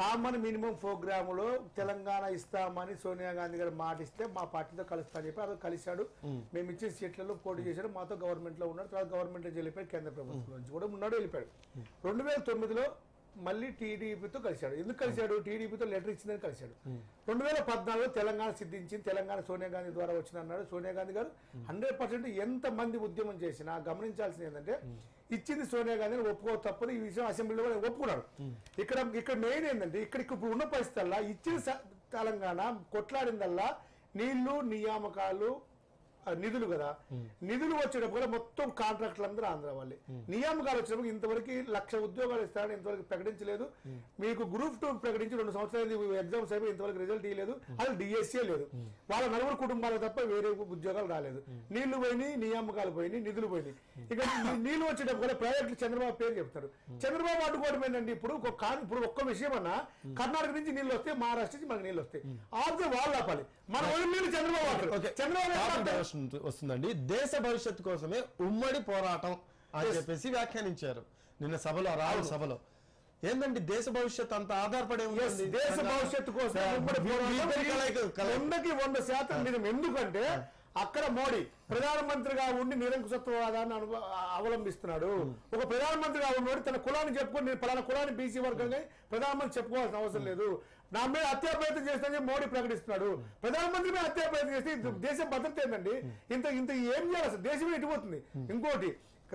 Common minimum programme లో తెలంగాణ ఇస్తామని సోనియా గాంధీ గారు మాట ఇస్తే మా పార్టీతో కలుస్తా అని చెప్పి అతను కలిశాడు. మేము ఇచ్చిన సీట్లలో పోటీ చేశాడు, మాతో గవర్నమెంట్ లో ఉన్నాడు. తర్వాత గవర్నమెంట్ నుంచి వెళ్ళిపోయాడు, కేంద్ర ప్రభుత్వం నుంచి కూడా ఉన్నాడు, వెళ్ళిపోయాడు. 2009లో మళ్ళీ టీడీపీతో కలిశాడు. ఎందుకు కలిశాడు? టీడీపీతో లెటర్ ఇచ్చిందని కలిశాడు. 2014లో తెలంగాణ సిద్ధించింది, తెలంగాణ సోనియా గాంధీ ద్వారా వచ్చింది అన్నాడు. సోనియా గాంధీ గారు 100% ఎంత మంది ఉద్యమం చేసినా గమనించాల్సింది ఏంటంటే ఇచ్చింది సోనియా గాంధీ ఒప్పుకో తప్పని ఈ విషయం అసెంబ్లీలో కూడా ఒప్పుకున్నాడు. ఇక్కడ మెయిన్ ఏంటంటే ఇప్పుడు ఉన్న పరిస్థితుల్లో ఇచ్చిన తెలంగాణ కొట్లాడిందల్లా నీళ్లు, నియామకాలు, నిధులు కదా. నిధులు వచ్చేటప్పుడు కూడా మొత్తం కాంట్రాక్టులు అందరూ ఆంధ్ర వాళ్ళే. నియామకాలు వచ్చినప్పుడు ఇంతవరకు 1,00,000 ఉద్యోగాలు ఇస్తారని ఇంతవరకు ప్రకటించలేదు. మీకు గ్రూప్ 2 ప్రకటించి 2 సంవత్సరాలు ఎగ్జామ్స్ అయిపోయి ఇంతవరకు రిజల్ట్ ఇవ్వలేదు. అది డిఎస్సీ లేదు. వాళ్ళ 4 కుటుంబాలకు తప్ప వేరే ఉద్యోగాలు రాలేదు. నీళ్లు పోయినాయి, నియామకాలు పోయినాయి, నిధులు పోయినాయి. ఇక నీళ్లు వచ్చేటప్పుడు కూడా ప్రైవేట్లు చంద్రబాబు పేరు చెప్తారు. చంద్రబాబు అడ్డుకోవడం ఏంటంటే ఇప్పుడు ఒక్క విషయం అన్నా కర్ణాటక నుంచి నీళ్లు వస్తాయి, మహారాష్ట్ర నుంచి మనకి నీళ్ళు వస్తాయి. ఆల్సో వాళ్ళు ఆపాలి. మన నీళ్ళు చంద్రబాబు వస్తుందండి. దేశ భవిష్యత్తు కోసమే ఉమ్మడి పోరాటం అని చెప్పేసి వ్యాఖ్యానించారు నిన్న సభలో, రావు సభలో. ఏంటంటే దేశ భవిష్యత్తు అంత ఆధారపడే ఉంది. దేశ భవిష్యత్తు కోసం 100% నిజం. ఎందుకంటే అక్కడ మోడీ ప్రధానమంత్రిగా ఉండి నిరంకుశత్వవాదాన్ని అవలంబిస్తున్నాడు. ఒక ప్రధానమంత్రిగా ఉన్నవాడు తన కులాన్ని చెప్పుకొని నేను పలానా కులాన్ని బీసీ వర్గంగా ప్రధానమంత్రి చెప్పుకోవాల్సిన అవసరం లేదు. నా మీద హత్యా ప్రయత్నం చేస్తానని మోడీ ప్రకటిస్తున్నాడు. ప్రధానమంత్రి మీద హత్యా ప్రయత్నం చేస్తే దేశం భద్రత ఏంటండి? ఇంత ఏం చేయాలి? అసలు దేశమే ఇటుపోతుంది. ఇంకోటి,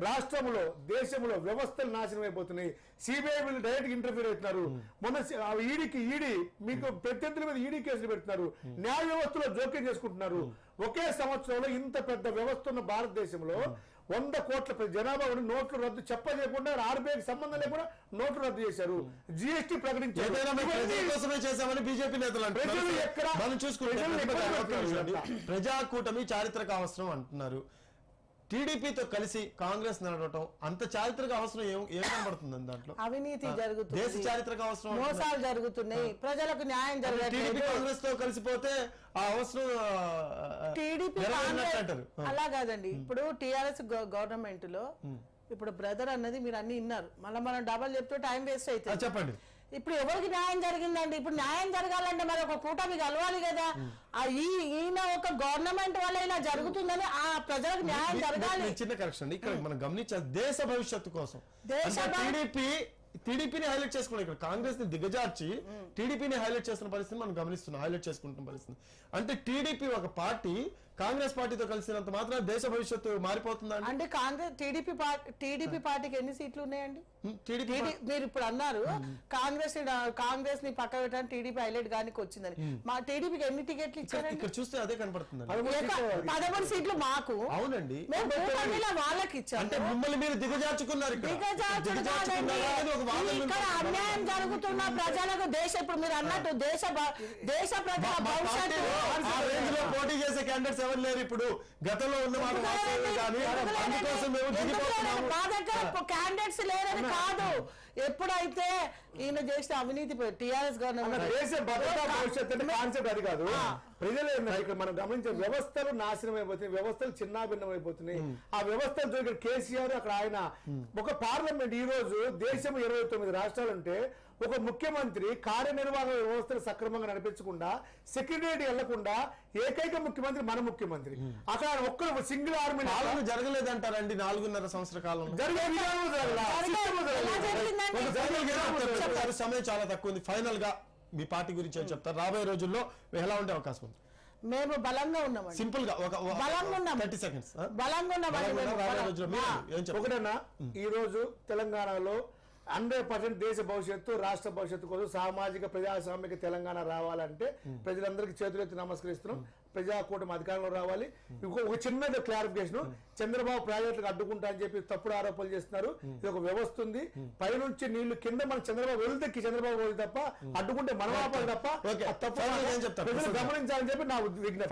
రాష్ట్రంలో దేశంలో వ్యవస్థలు నాశనం అయిపోతున్నాయి. సిబిఐ వీళ్ళు డైరెక్ట్ ఇంటర్ఫీర్ అవుతున్నారు. మొన్న ఈడీ మీకు ప్రత్యర్థుల మీద ఈడీ కేసులు పెడుతున్నారు. న్యాయ వ్యవస్థలో జోక్యం చేసుకుంటున్నారు. ఒకే సంవత్సరంలో ఇంత పెద్ద వ్యవస్థ ఉన్న భారతదేశంలో 100 కోట్ల జనాభా ఉండి నోట్లు రద్దు చెప్పకుండా ఆర్బీఐకి సంబంధం లేకుండా నోట్లు రద్దు చేశారు. జిఎస్టీ ప్రకటించారు. బీజేపీ నేతలు ప్రజాకూటమి చారిత్రక అవసరం అంటున్నారు. టీడీపీతో కలిసి కాంగ్రెస్ నడవటం అంత చారిత్రక అవసరం ఏం కనబడుతుంది? దాంట్లో అవినీతి జరుగుతుంది, దేశ చారిత్రక అవసరం, మోసాలు జరుగుతున్నాయి, ప్రజలకు న్యాయం జరగట్లేదు. కాంగ్రెస్ తో కలిసిపోతే ఆ అవసరం టీడీపీ అలా కాదండి. ఇప్పుడు టిఆర్ఎస్ గవర్నమెంట్ లో ఇప్పుడు బ్రదర్ అన్నది మీరు అన్ని విన్నారు. మళ్ళీ మనం డబల్ చెప్తే టైం వేస్ట్ అవుతుంది. చెప్పండి. ఇప్పుడు ఎవరికి న్యాయం జరిగిందండి? ఇప్పుడు న్యాయం జరగాలంటే మరి ఒక కూటమి కలవాలి కదా. ఈయన ఒక గవర్నమెంట్ వల్ల ఇలా జరుగుతుందని ఆ ప్రజలకు న్యాయం జరగాలి. చిన్న కరెక్షన్ ఇక్కడ మనం గమనించాలి. దేశ భవిష్యత్తు కోసం టీడీపీని హైలైట్ చేసుకున్నాం. ఇక్కడ కాంగ్రెస్ ని దిగజార్చి టీడీపీని హైలైట్ చేస్తున్న పరిస్థితి మనం గమనిస్తున్నాం, హైలైట్ చేసుకుంటున్న పరిస్థితి. అంటే టీడీపీ ఒక పార్టీ కాంగ్రెస్ పార్టీతో కలిసినంత మాత్రం దేశ భవిష్యత్తు మారిపోతుందా అంటే? కాంగ్రెస్ టీడీపీ పార్టీకి ఎన్ని సీట్లు ఉన్నాయండి? మీరు ఇప్పుడు అన్నారు కాంగ్రెస్ ని పక్క పెట్టడానికి టీడీపీ హైలైట్ గానికి వచ్చిందని. మా టీడీపీకి ఎన్ని టికెట్లు ఇచ్చారండి? ఇక్కడ చూస్తే అదే కనపడుతుంది. 13 సీట్లు మాకు. అవునండి, వాళ్ళకి ఇచ్చారు. అంటే మిమ్మల్ని మీరు దిగజార్చుకున్నారు. ఇక్కడ అన్యాయం జరుగుతున్న ప్రజలకు ఇప్పుడు మీరు అన్నట్టు దేశ ప్రజల భవిష్యత్తు పోటీ చేసే క్యాండిడేట్స్ ఎవరు లేరు. ఇప్పుడు గతంలో ఉన్న మా దగ్గర క్యాండిడేట్స్ లేరని కాదు. ఎప్పుడైతే ఈయన చేసిన అవినీతి టిఆర్ఎస్ గవర్నమెంట్ దేశ భద్రతా భవిష్యత్తు అంటే కాన్సెప్ట్ అది కాదు. ప్రజలు ఇక్కడ మనం గమనించే వ్యవస్థలు నాశనం అయిపోతున్నాయి, వ్యవస్థలు చిన్నాభిన్నం అయిపోతున్నాయి. ఆ వ్యవస్థలతో ఇక్కడ కేసీఆర్ అక్కడ ఆయన ఒక పార్లమెంట్ ఈ రోజు దేశం 29 రాష్ట్రాలు ఉంటే ఒక ముఖ్యమంత్రి కార్యనిర్వాహక వ్యవస్థను సక్రమంగా నడిపించకుండా సెక్రటరీ వెళ్లకుండా ఏకైక ముఖ్యమంత్రి మన ముఖ్యమంత్రి. అక్కడ ఒక్కరు సింగిల్ ఆర్మీ జరగలేదంటారండి 4.5 సంవత్సరాల కాలంలో. సమయం చాలా తక్కువ ఉంది. ఫైనల్ గా మీ పార్టీ గురించి ఏం చెప్తారు? రాబోయే రోజుల్లో ఎలా ఉండే అవకాశం ఉంది? మేము బలంగా ఉన్నాం. సింపుల్ గా బలంగా ఉన్నాం. 30 సెకండ్స్ బలంగా ఉన్నాం. ఒకటన్నా ఈ రోజు తెలంగాణలో 100% దేశ భవిష్యత్తు, రాష్ట్ర భవిష్యత్తు కోసం సామాజిక ప్రజాస్వామిక తెలంగాణ రావాలంటే ప్రజలందరికీ చేతులెత్తి నమస్కరిస్తున్నాం. ప్రజాకూటమి అధికారంలో రావాలి. ఒక చిన్నది క్లారిఫికేషన్, చంద్రబాబు ప్రాజెక్టులకు అడ్డుకుంటా అని చెప్పి తప్పుడు ఆరోపణలు చేస్తున్నారు. ఇది ఒక వ్యవస్థ ఉంది. పైనుంచి నీళ్లు కింద మన చంద్రబాబు వెళ్తే చంద్రబాబు వెళ్తే తప్ప అడ్డుకుంటే మనం ఆపాలి తప్ప తప్పు గమనించాలని చెప్పి నా విజ్ఞప్తి.